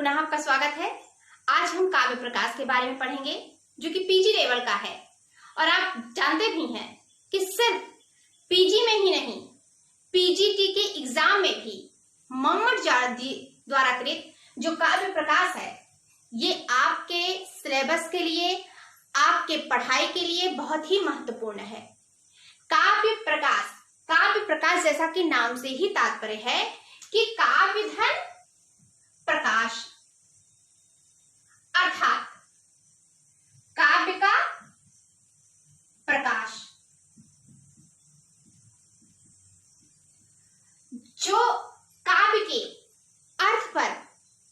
पुनः आपका स्वागत है। आज हम काव्य प्रकाश के बारे में पढ़ेंगे जो कि पीजी लेवल का है। और आप जानते भी हैं कि सिर्फ पीजी में ही नहीं, पीजीटी के एग्जाम में भी मोहम्मद जारदी द्वारा कृत जो काव्य प्रकाश है, ये आपके सिलेबस के लिए, आपके पढ़ाई के लिए बहुत ही महत्वपूर्ण है। काव्य प्रकाश जैसा कि नाम से ही तात्पर्य है कि काव्य धन प्रकाश, अर्थात काव्य का प्रकाश जो काव्य के अर्थ पर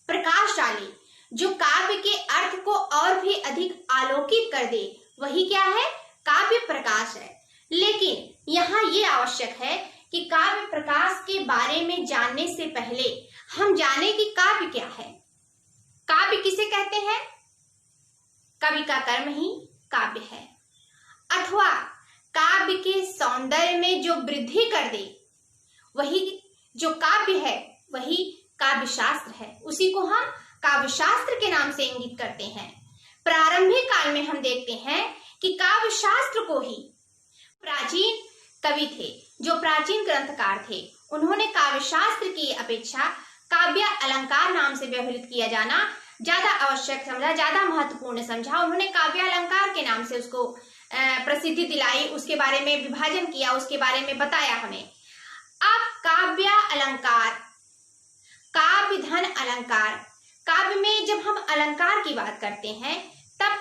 प्रकाश डाले, जो काव्य के अर्थ को और भी अधिक आलोकित कर दे, वही क्या है? काव्य प्रकाश है। लेकिन यहाँ ये आवश्यक है कि काव्य प्रकाश के बारे में जानने से पहले हम जाने कि काव्य क्या है। काव्य किसे कहते हैं? कवि का कर्म ही काव्य है, अथवा काव्य के सौंदर्य में जो वृद्धि कर दे, वही जो काव्य है, वही काव्य शास्त्र है। उसी को हम काव्य शास्त्र के नाम से इंगित करते हैं। प्रारंभिक काल में हम देखते हैं कि काव्य शास्त्र को ही प्राचीन कवि थे, जो प्राचीन ग्रंथकार थे, उन्होंने काव्य शास्त्र की अपेक्षा काव्य अलंकार नाम से व्यवहृत किया जाना ज्यादा आवश्यक समझा, ज्यादा महत्वपूर्ण समझा। उन्होंने काव्य अलंकार के नाम से उसको प्रसिद्धि दिलाई, उसके बारे में विभाजन किया, उसके बारे में बताया हमें। अब काव्य अलंकार, काव्य धन अलंकार, काव्य में जब हम अलंकार की बात करते हैं तब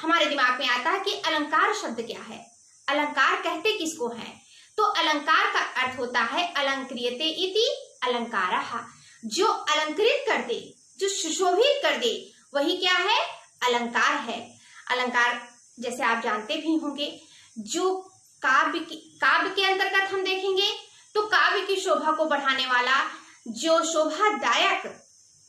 हमारे दिमाग में आता है कि अलंकार शब्द क्या है, अलंकार कहते किसको हैं? तो अलंकार का अर्थ होता है अलंक्रियते इति अलंकारः, जो अलंकृत कर दे, जो सुशोभित कर दे, वही क्या है? अलंकार है। अलंकार जैसे आप जानते भी होंगे, जो काव्य के अंतर्गत हम देखेंगे तो काव्य की शोभा को बढ़ाने वाला जो शोभादायक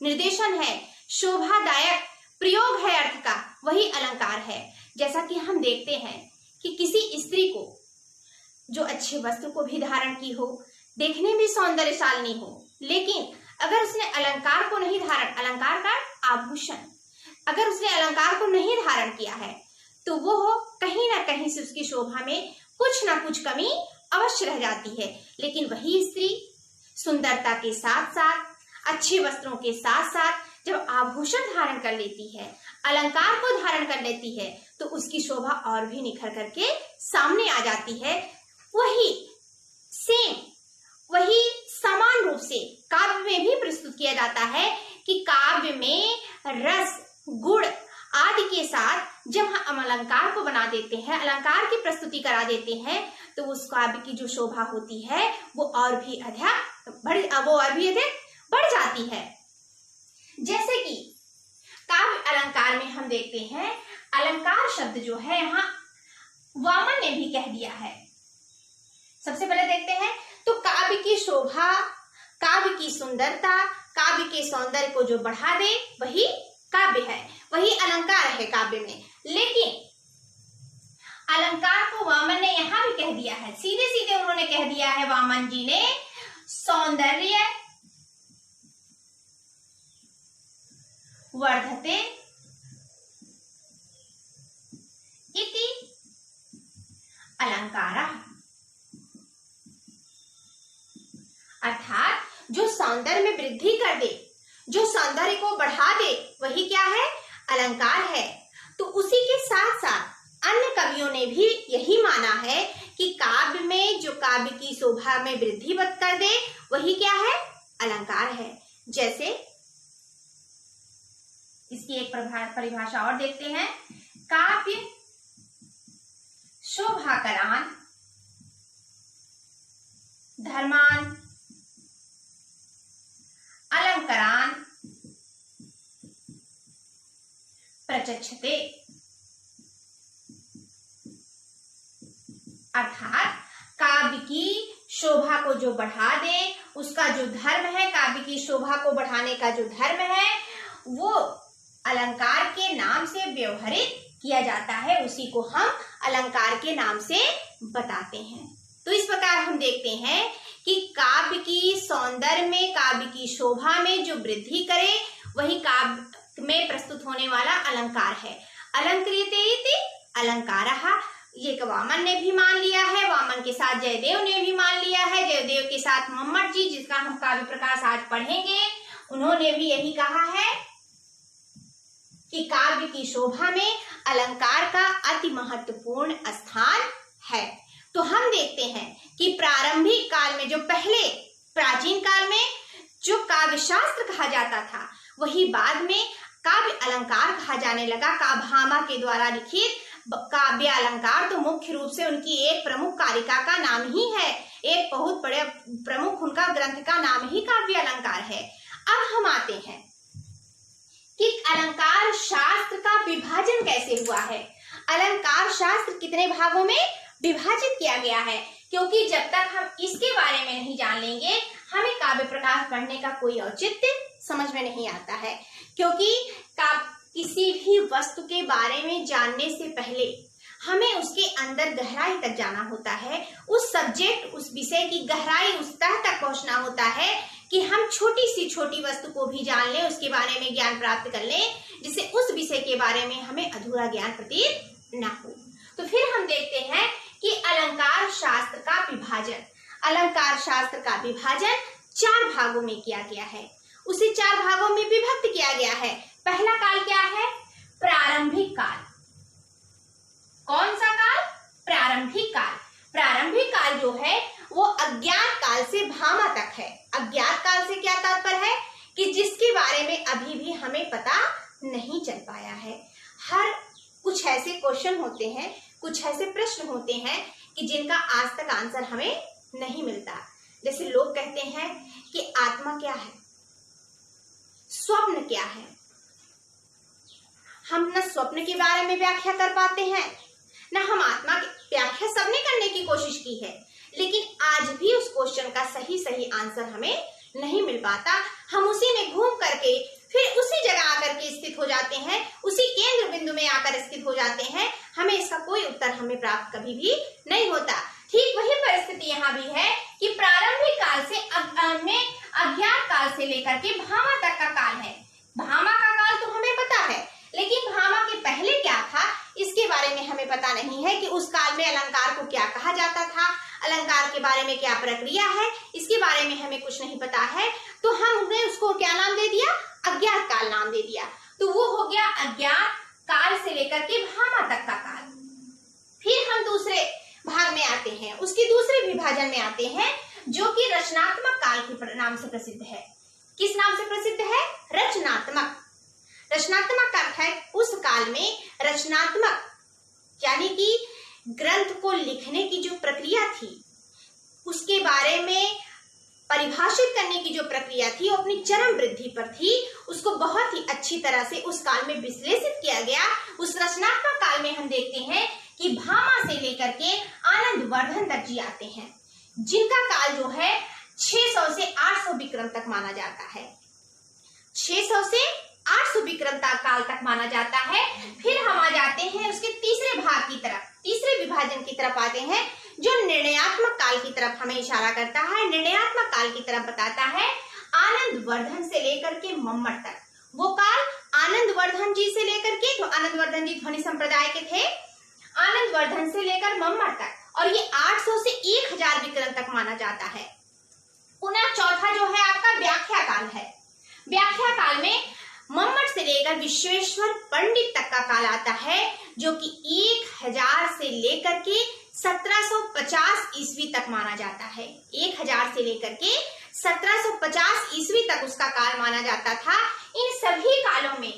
निर्देशन है, शोभादायक प्रयोग है अर्थ का, वही अलंकार है। जैसा कि हम देखते हैं कि किसी स्त्री को जो अच्छे वस्त्र को भी धारण की हो, देखने में सौंदर्यशालिनी हो, लेकिन अगर उसने अलंकार को नहीं धारण, अलंकार का आभूषण, अगर उसने अलंकार को नहीं धारण किया है तो वो कहीं ना कहीं से उसकी शोभा में कुछ ना कुछ कमी अवश्य रह जाती है। लेकिन वही स्त्री सुंदरता के साथ साथ, अच्छे वस्त्रों के साथ साथ जब आभूषण धारण कर लेती है, अलंकार को धारण कर लेती है, तो उसकी शोभा और भी निखर करके सामने आ जाती है। वही समान रूप से काव्य में भी प्रस्तुत किया जाता है कि काव्य में रस, गुण आदि के साथ जब हम अलंकार को बना देते हैं, अलंकार की प्रस्तुति करा देते हैं, तो उस काव्य की जो शोभा होती है वो और भी अधिक बढ़ जाती है। जैसे कि काव्य अलंकार में हम देखते हैं, अलंकार शब्द जो है यहाँ वामन ने भी कह दिया है। सबसे पहले देखते हैं तो काव्य की शोभा, काव्य की सुंदरता, काव्य के सौंदर्य को जो बढ़ा दे, वही काव्य है, वही अलंकार है काव्य में। लेकिन अलंकार को वामन ने यहाँ भी कह दिया है, सीधे सीधे उन्होंने कह दिया है वामन जी ने, सौंदर्य वर्धते इति अलंकारः, अर्थात जो सौंदर्य में वृद्धि कर दे, जो सौंदर्य को बढ़ा दे, वही क्या है? अलंकार है। तो उसी के साथ साथ अन्य कवियों ने भी यही माना है कि काव्य में जो काव्य की शोभा में वृद्धि कर दे, वही क्या है? अलंकार है। जैसे इसकी एक परिभाषा और देखते हैं, काव्य शोभाकरान धर्मान अलंकरान प्रचक्षते, अर्थात काव्य की शोभा को जो बढ़ा दे, उसका जो धर्म है, काव्य की शोभा को बढ़ाने का जो धर्म है, वो अलंकार के नाम से व्यवहृत किया जाता है, उसी को हम अलंकार के नाम से बताते हैं। तो इस प्रकार हम देखते हैं कि काव्य की सौंदर्य में, काव्य की शोभा में जो वृद्धि करे वही काव्य में प्रस्तुत होने वाला अलंकार है। अलंकृते इति अलंकारः, ये वामन ने भी मान लिया है, वामन के साथ जयदेव ने भी मान लिया है, जयदेव के साथ मम्मट जी, जिसका हम काव्य प्रकाश आज पढ़ेंगे, उन्होंने भी यही कहा है कि काव्य की शोभा में अलंकार का अति महत्वपूर्ण स्थान है। तो हम देखते हैं कि प्रारंभिक काल में, जो पहले प्राचीन काल में जो काव्य शास्त्र कहा जाता था, वही बाद में काव्य अलंकार कहा जाने लगा। भामा के द्वारा लिखित काव्य अलंकार तो मुख्य रूप से उनकी एक प्रमुख कारिका का नाम ही है, एक बहुत बड़े प्रमुख उनका ग्रंथ का नाम ही काव्य अलंकार है। अब हम आते हैं कि अलंकार शास्त्र का विभाजन कैसे हुआ है। अलंकार शास्त्र कितने भागों में विभाजित किया गया है, क्योंकि जब तक हम इसके बारे में नहीं जान लेंगे, हमें काव्य प्रकाश पढ़ने का कोई औचित्य समझ में नहीं आता है। क्योंकि किसी भी वस्तु के बारे में जानने से पहले हमें उसके अंदर गहराई तक जाना होता है, उस सब्जेक्ट, उस विषय की गहराई, उस तह तक पहुंचना होता है कि हम छोटी सी छोटी वस्तु को भी जान लें, उसके बारे में ज्ञान प्राप्त कर लें, जिससे उस विषय के बारे में हमें अधूरा ज्ञान प्रतीत न हो। तो फिर हम देखते हैं कि अलंकार शास्त्र का विभाजन, अलंकार शास्त्र का विभाजन 4 भागों में किया गया है, उसे 4 भागों में विभक्त किया गया है। पहला काल क्या है? प्रारंभिक काल। कौन सा काल? प्रारंभिक काल। प्रारंभिक काल जो है वो अज्ञात काल से भामा तक है। अज्ञात काल से क्या तात्पर्य है? कि जिसके बारे में अभी भी हमें पता नहीं चल पाया है। हर कुछ ऐसे क्वेश्चन होते हैं, कुछ ऐसे प्रश्न होते हैं कि जिनका आज तक आंसर हमें नहीं मिलता। जैसे लोग कहते हैं कि आत्मा क्या है, स्वप्न क्या है। हम न स्वप्न के बारे में व्याख्या कर पाते हैं, न हम आत्मा की व्याख्या सबने करने की कोशिश की है, लेकिन आज भी उस क्वेश्चन का सही आंसर हमें नहीं मिल पाता। हम उसी में घूम करके फिर उसी जगह आकर के स्थित हो जाते हैं, उसी केंद्र बिंदु में आकर स्थित हो जाते हैं। हमें इसका कोई उत्तर हमें प्राप्त कभी भी नहीं होता। ठीक वही परिस्थिति यहाँ भी है कि प्रारंभिक काल से अज्ञात काल से लेकर के भामा तक का काल है। भामा का काल तो हमें पता है, लेकिन भामा के पहले क्या था इसके बारे में हमें पता नहीं है कि उस काल में अलंकार को क्या कहा जाता था, अलंकार के बारे में क्या प्रक्रिया है, इसके बारे में हमें कुछ नहीं पता है। तो हमने उसको क्या नाम दे दिया? अज्ञात काल नाम दे दिया। तो वो हो गया अज्ञात काल से लेकर के भामा तक का काल। फिर हम दूसरे भाग में आते हैं, उसके दूसरे विभाजन में आते हैं, जो कि रचनात्मक काल के नाम से प्रसिद्ध है। किस नाम से प्रसिद्ध है? रचनात्मक। रचनात्मक का अर्थ है उस काल में रचनात्मक यानी कि ग्रंथ को लिखने की जो प्रक्रिया थी, उसके बारे में परिभाषित करने की जो प्रक्रिया थी, वो अपनी चरम वृद्धि पर थी। उसको बहुत ही अच्छी तरह से उस काल में विश्लेषित किया गया। उस रचनात्मक काल में हम देखते हैं कि भामा से लेकर के आनंदवर्धन तक जी आते हैं, जिनका काल जो है 600 से 800 विक्रम तक माना जाता है। 600 से 800 विक्रम काल तक माना जाता है। फिर हम आ जाते हैं उसके तीसरे भाग की तरफ, तीसरे विभाजन की तरफ आते हैं, जो निर्णयात्मक काल की तरफ हमें इशारा करता है, निर्णयात्मक काल की तरफ बताता है। आनंदवर्धन से लेकर के मम्मट तक, वो काल आनंदवर्धन जी से लेकर के, तो आनंदवर्धन जी ध्वनि संप्रदाय के थे, आनंदवर्धन से लेकर मम्मट तक, और ये 800 से 1000 विक्रम तक माना जाता है। पुनः चौथा जो है आपका व्याख्या काल है। व्याख्या काल में मम्मट से लेकर विश्वेश्वर पंडित तक का काल आता है, जो कि 1000 से लेकर के 1750 ईस्वी तक माना जाता है। 1000 से लेकर के 1750 ईस्वी तक उसका काल माना जाता था। इन सभी कालों में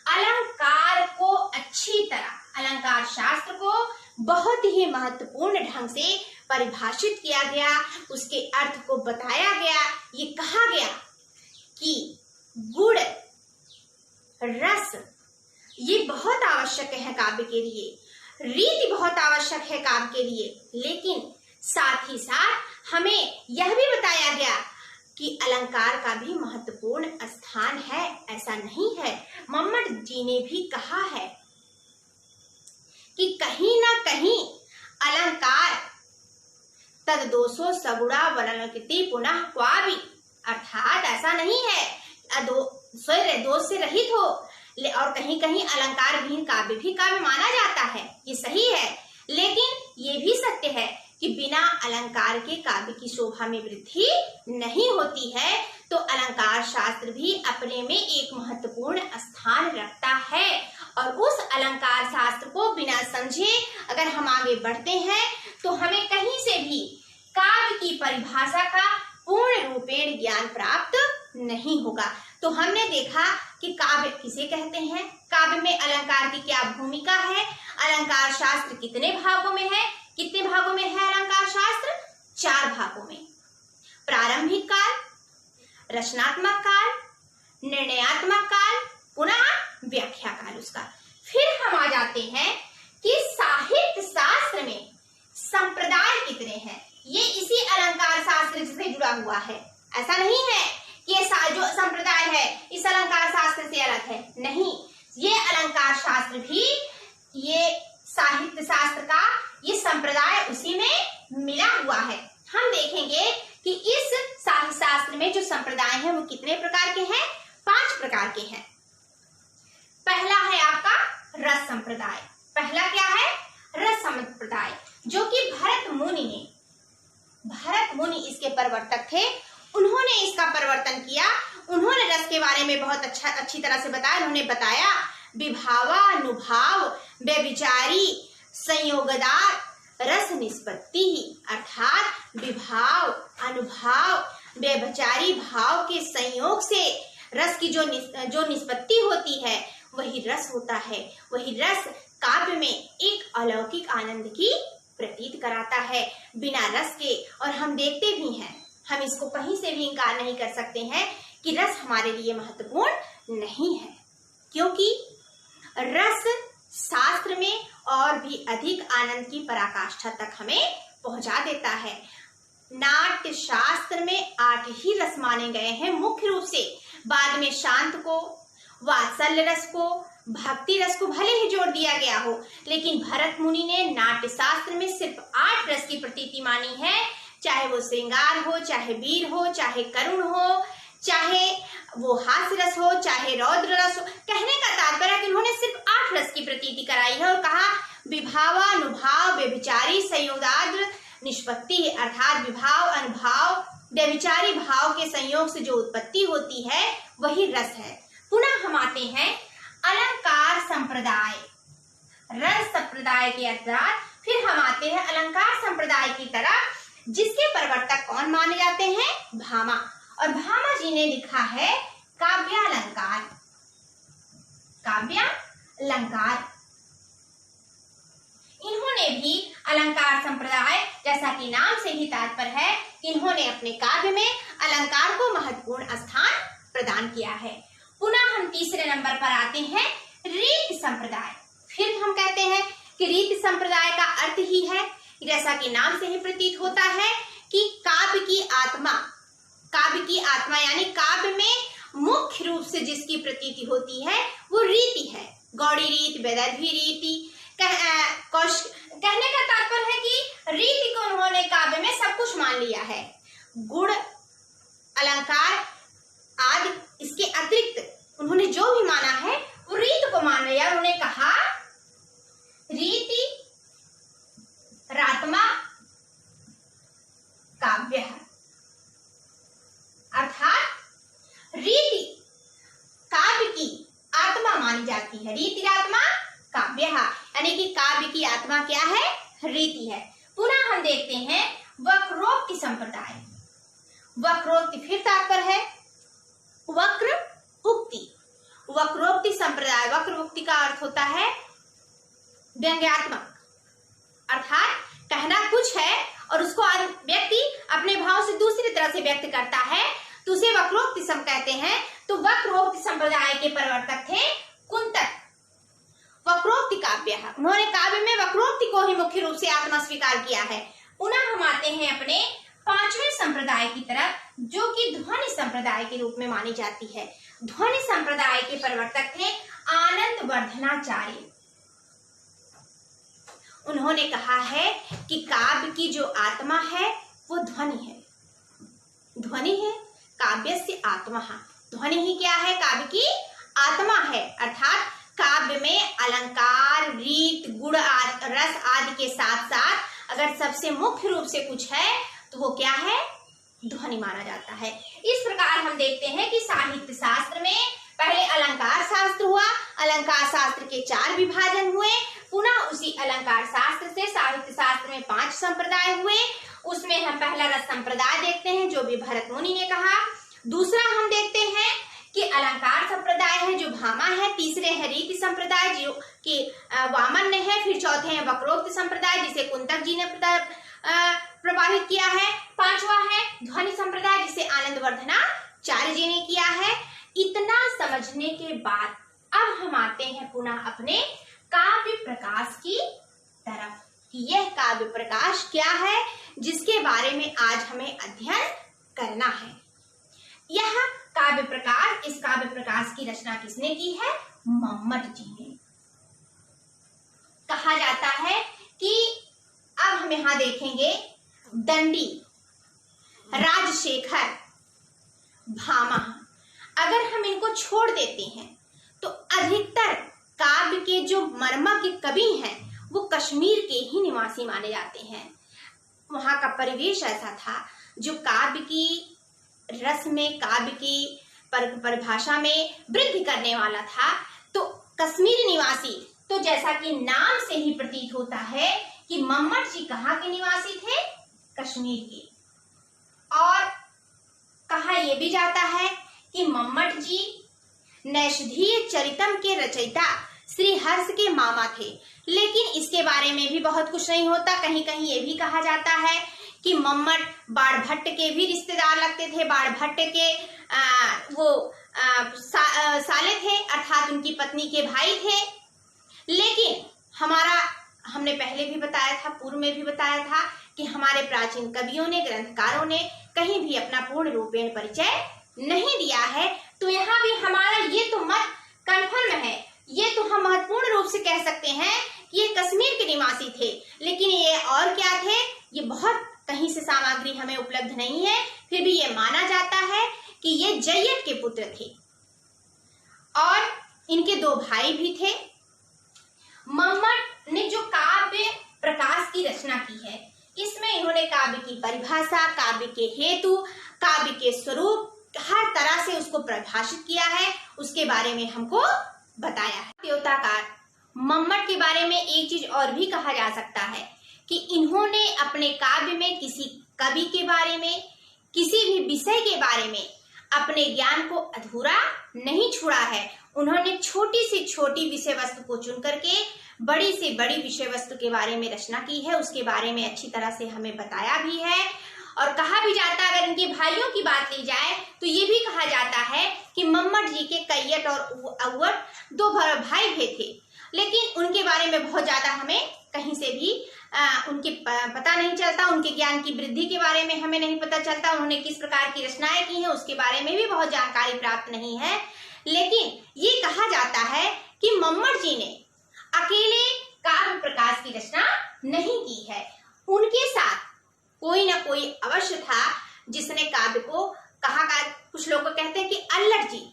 अलंकार को अच्छी तरह, अलंकार शास्त्र को बहुत ही महत्वपूर्ण ढंग से परिभाषित किया गया, उसके अर्थ को बताया गया। ये कहा गया कि गुण, रस ये बहुत आवश्यक है काव्य के लिए, रीति बहुत आवश्यक है काव्य के लिए, लेकिन साथ ही साथ हमें यह भी बताया गया कि अलंकार का भी महत्वपूर्ण स्थान है। ऐसा नहीं है, मम्मट जी ने भी कहा है कि कहीं ना कहीं अलंकार तद दोषो सगुणा वर्णकृति पुनः क्वापि, अर्थात ऐसा नहीं है दोष से रहित हो। और कहीं कहीं अलंकार विहीन काव्य भी काव्य माना जाता है, ये सही है। लेकिन ये भी सत्य है कि बिना अलंकार के काव्य की शोभा में वृद्धि नहीं होती है। तो अलंकार शास्त्र भी अपने में एक महत्वपूर्ण स्थान रखता है। और उस अलंकार शास्त्र को बिना समझे अगर हम आगे बढ़ते हैं तो हमें कहीं से भी काव्य की परिभाषा का पूर्ण रूपेण ज्ञान प्राप्त नहीं होगा। तो हमने देखा कि काव्य किसे कहते हैं, काव्य में अलंकार की क्या भूमिका है, अलंकार शास्त्र कितने भागों में है, कितने भागों में है अलंकार शास्त्र, 4 भागों में। प्रारंभिक काल, रचनात्मक काल, निर्णयात्मक काल, पुनः व्याख्या काल उसका। फिर हम आ जाते हैं कि साहित्य शास्त्र में संप्रदाय कितने हैं। ये इसी अलंकार शास्त्र से जुड़ा हुआ है। ऐसा नहीं है कि ये जो संप्रदाय है इस अलंकार शास्त्र से अलग है, नहीं। ये अलंकार शास्त्र भी ये साहित्य शास्त्र का ये संप्रदाय उसी में मिला हुआ है। हम देखेंगे कि इस साहित्य शास्त्र में जो संप्रदाय हैं वो कितने प्रकार के हैं, 5 प्रकार के हैं। पहला है आपका रस संप्रदाय। पहला क्या है, रस संप्रदाय, जो कि भरत मुनि इसके प्रवर्तक थे। उन्होंने इसका परिवर्तन किया। उन्होंने रस के बारे में बहुत अच्छी तरह से बताया। उन्होंने बताया विभावानुभाव व्यभिचारी संयोगदार रस निष्पत्ति, अर्थात विभाव अनुभाव व्यभिचारी भाव के संयोग से रस की जो निष्पत्ति होती है वही रस होता है। वही रस काव्य में एक अलौकिक आनंद की प्रतीत कराता है बिना रस के। और हम देखते भी हैं, हम इसको कहीं से भी इनकार नहीं कर सकते हैं कि रस हमारे लिए महत्वपूर्ण नहीं है, क्योंकि रस शास्त्र में और भी अधिक आनंद की पराकाष्ठा तक हमें पहुंचा देता है। नाट्य शास्त्र में 8 ही रस माने गए हैं मुख्य रूप से। बाद में शांत को, वात्सल्य रस को, भक्ति रस को भले ही जोड़ दिया गया हो, लेकिन भरत मुनि ने नाट्य शास्त्र में सिर्फ 8 रस की प्रतीति मानी है। चाहे वो श्रृंगार हो, चाहे वीर हो, चाहे करुण हो, चाहे वो हास्य रस हो, चाहे रौद्र रस हो। कहने का तात्पर्य कि उन्होंने सिर्फ 8 रस की प्रतीति कराई है और कहा विभावानुभाव व्यभिचारी संयोगाद्र निष्पत्ति, अर्थात विभाव अनुभाव व्यभिचारी भाव के संयोग से जो उत्पत्ति होती है वही रस है। पुनः हम आते हैं अलंकार संप्रदाय, रस संप्रदाय के अर्थात फिर हम आते हैं अलंकार संप्रदाय की तरफ, जिसके प्रवर्तक कौन माने जाते हैं, भामा। और भामा जी ने लिखा है काव्यालंकार। काव्यालंकार इन्होंने भी अलंकार संप्रदाय, जैसा कि नाम से ही तात्पर्य है, इन्होंने अपने काव्य में अलंकार को महत्वपूर्ण स्थान प्रदान किया है। पुनः हम तीसरे नंबर पर आते हैं रीति संप्रदाय। फिर हम कहते हैं कि रीति संप्रदाय का अर्थ ही है, जैसा कि नाम से ही प्रतीत होता है, कि काव्य की आत्मा यानी काव्य में मुख्य रूप से जिसकी प्रतीति होती है वो रीति है। गौड़ी रीति, वैदर्भी रीति, कहने का तात्पर्य है कि रीति को उन्होंने काव्य में सब कुछ मान लिया है। गुण, अलंकार आदि इसके अतिरिक्त उन्होंने जो भी माना है वो रीति को मान लिया। उन्होंने कहा रीति रात्मा काव्य है, अर्थात रीति काव्य की आत्मा मानी जाती है। रीति आत्मा काव्य है, यानी कि काव्य की आत्मा क्या है, रीति है। पुनः हम देखते हैं वक्रोक्ति संप्रदाय। वक्रोक्ति फिर तात्पर्य है वक्र उक्ति। वक्रोक्ति संप्रदाय, वक्र उक्ति का अर्थ होता है व्यंग्यात्मक, अर्थात कहना कुछ है और उसको व्यक्ति अपने भाव से दूसरी तरह से व्यक्त करता है, तो उसे वक्रोक्ति सम कहते हैं। तो वक्रोक्ति संप्रदाय के प्रवर्तक थे कुंतक। वक्रोक्ति काव्य है, उन्होंने काव्य में वक्रोक्ति को ही मुख्य रूप से आत्मा स्वीकार किया है। पुनः हम आते हैं अपने 5वें संप्रदाय की तरफ, जो कि ध्वनि संप्रदाय के रूप में मानी जाती है। ध्वनि संप्रदाय के प्रवर्तक थे आनंद वर्धनाचार्य। उन्होंने कहा है कि काव्य की जो आत्मा है वो ध्वनि है। ध्वनि है काव्यस्य आत्मा। ध्वनि ही क्या है? काव्य की आत्मा है। अर्थात काव्य में अलंकार, रीत, गुण, रस आदि के साथ साथ अगर सबसे मुख्य रूप से कुछ है तो वो क्या है? ध्वनि माना जाता है। इस प्रकार हम देखते हैं कि साहित्य शास्त्र में पहले अलंकार शास्त्र हुआ, अलंकार शास्त्र के 4 विभाजन हुए, पुनः उसी अलंकार शास्त्र से साहित्य शास्त्र में 5 संप्रदाय हुए। उसमें हम पहला रस संप्रदाय देखते हैं जो भी भरत मुनि ने कहा। दूसरा हम देखते हैं कि अलंकार संप्रदाय है जो भामा है। तीसरे है रीति संप्रदाय जो कि वामन ने है। फिर चौथे है वक्रोक्त संप्रदाय जिसे कुंतक जी ने प्रभावित किया है। पांचवा है ध्वनि संप्रदाय जिसे आनंदवर्धनाचार्य जी ने किया है। इतना समझने के बाद अब हम आते हैं पुनः अपने काव्य प्रकाश की तरफ कि यह काव्य प्रकाश क्या है जिसके बारे में आज हमें अध्ययन करना है। यह काव्य प्रकाश, इस काव्य प्रकाश की रचना किसने की है? मम्मट जी ने। कहा जाता है कि अब हम यहां देखेंगे दंडी, राजशेखर, भामा, अगर हम इनको छोड़ देते हैं तो अधिकतर काव्य के जो मर्मज्ञ के कवि हैं वो कश्मीर के ही निवासी माने जाते हैं। वहां का परिवेश ऐसा था जो काव्य की रस में, काव्य की परिभाषा में वृद्धि करने वाला था। तो कश्मीर निवासी, तो जैसा कि नाम से ही प्रतीत होता है कि मम्मट जी कहाँ के निवासी थे? कश्मीर के। और कहा यह भी जाता है कि मम्मट जी नैषधीय चरितम के रचयिता श्री हर्ष के मामा थे। लेकिन इसके बारे में भी बहुत कुछ नहीं होता। कहीं कहीं ये भी कहा जाता है कि मम्मट बाणभट्ट के भी रिश्तेदार लगते थे। बाणभट्ट के साले थे, अर्थात उनकी पत्नी के भाई थे। लेकिन हमने पहले भी बताया था, पूर्व में भी बताया था कि हमारे प्राचीन कवियों ने, ग्रंथकारों ने कहीं भी अपना पूर्ण रूपेण परिचय नहीं दिया है। तो यहाँ भी हमारा ये तो मत कन्फर्म है, ये तो हम महत्वपूर्ण रूप से कह सकते हैं कि ये कश्मीर के निवासी थे। लेकिन ये और क्या थे, ये बहुत कहीं से सामग्री हमें उपलब्ध नहीं है। फिर भी ये माना जाता है कि ये जय्यद के पुत्र थे और इनके 2 भाई भी थे। मम्मट ने जो काव्य प्रकाश की रचना की है, इसमें इन्होंने काव्य की परिभाषा, काव्य के हेतु, काव्य के स्वरूप, हर तरह से उसको परिभाषित किया है, उसके बारे में हमको बताया है। द्योताकार मम्मट के बारे में एक चीज और भी कहा जा सकता है कि इन्होंने अपने काव्य में किसी कवि के बारे में, किसी भी विषय के बारे में अपने ज्ञान को अधूरा नहीं छोड़ा है। उन्होंने छोटी से छोटी विषय वस्तु को चुन करके बड़ी से बड़ी विषय वस्तु के बारे में रचना की है। उसके बारे में अच्छी तरह से हमें बताया भी है। और कहा भी जाता है, अगर इनके भाइयों की बात ली जाए तो ये भी कहा जाता है कि मम्मट जी के कैयट और अव्वट 2 भाई भी थे। लेकिन उनके बारे में बहुत ज्यादा हमें कहीं से भी उनके पता नहीं चलता। उनके ज्ञान की वृद्धि के बारे में हमें नहीं पता चलता। उन्होंने किस प्रकार की रचनाएं की हैं उसके बारे में भी बहुत जानकारी प्राप्त नहीं है। लेकिन ये कहा जाता है कि मम्मट जी ने अकेले काव्य प्रकाश की रचना नहीं की है। उनके साथ कोई ना कोई अवश्य था जिसने काव्य को कहा, कुछ लोग कहते हैं कि अल्लट जी,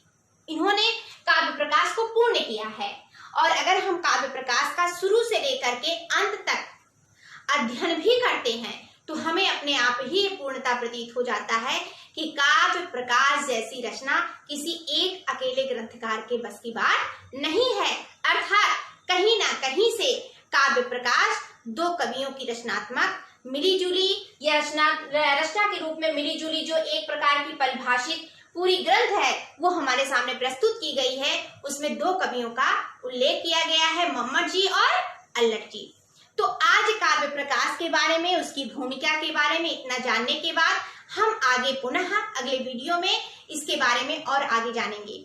इन्होंने काव्य प्रकाश को पूर्ण किया है। और अगर हम काव्य प्रकाश का शुरू से लेकर के अंत तक अध्ययन भी करते हैं तो हमें अपने आप ही पूर्णता प्रतीत हो जाता है कि काव्य प्रकाश जैसी रचना किसी एक अकेले ग्रंथकार के बस की बात नहीं है। अर्थात कहीं ना कहीं से काव्य प्रकाश 2 कवियों की रचनात्मक मिलीजुली या रचना के रूप में मिलीजुली जो एक प्रकार की परिभाषित पूरी ग्रंथ है वो हमारे सामने प्रस्तुत की गई है। उसमें 2 कवियों का उल्लेख किया गया है, मम्मट जी और अल्लट जी। तो आज काव्य प्रकाश के बारे में, उसकी भूमिका के बारे में इतना जानने के बाद हम आगे पुनः अगले वीडियो में इसके बारे में और आगे जानेंगे।